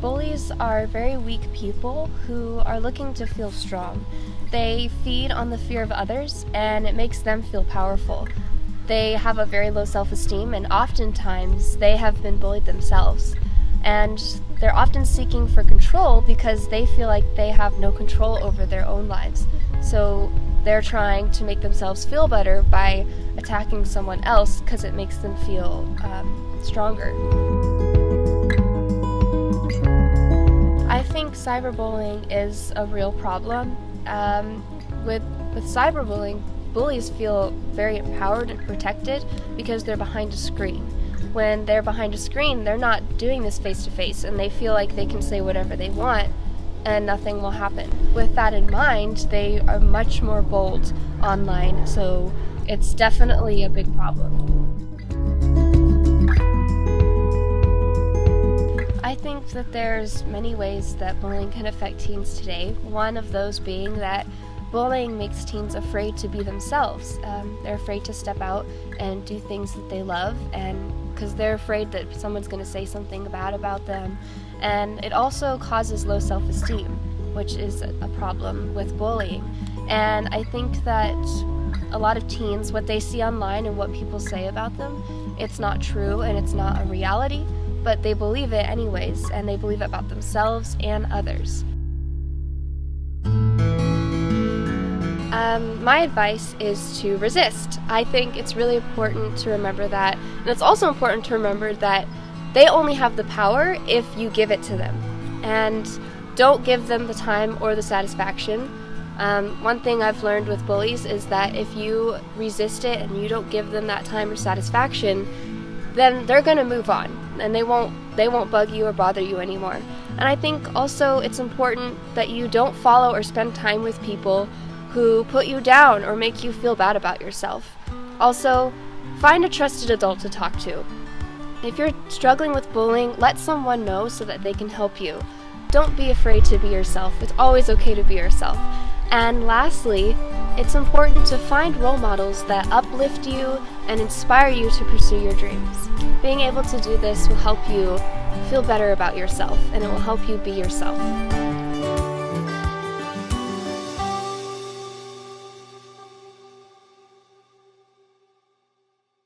Bullies are very weak people who are looking to feel strong. They feed on the fear of others, and it makes them feel powerful. They have a very low self-esteem, and oftentimes they have been bullied themselves. And they're often seeking for control because they feel like they have no control over their own lives. So they're trying to make themselves feel better by attacking someone else because it makes them feel stronger. I think cyberbullying is a real problem. With cyberbullying, bullies feel very empowered and protected because they're behind a screen. When they're behind a screen, they're not doing this face-to-face, and they feel like they can say whatever they want and nothing will happen. With that in mind, they are much more bold online, so it's definitely a big problem. I think that there's many ways that bullying can affect teens today. One of those being that bullying makes teens afraid to be themselves. They're afraid to step out and do things that they love, and because they're afraid that someone's going to say something bad about them. And it also causes low self-esteem, which is a problem with bullying. And I think that a lot of teens, what they see online and what people say about them, it's not true and it's not a reality, but they believe it anyways, and they believe it about themselves and others. My advice is to resist. I think it's really important to remember that, and it's also important to remember that they only have the power if you give it to them, and don't give them the time or the satisfaction. One thing I've learned with bullies is that if you resist it and you don't give them that time or satisfaction, then they're going to move on, and they won't bug you or bother you anymore. And I think also it's important that you don't follow or spend time with people who put you down or make you feel bad about yourself. Also, find a trusted adult to talk to. If you're struggling with bullying, let someone know so that they can help you. Don't be afraid to be yourself. It's always okay to be yourself. And lastly, it's important to find role models that uplift you and inspire you to pursue your dreams. Being able to do this will help you feel better about yourself, and it will help you be yourself.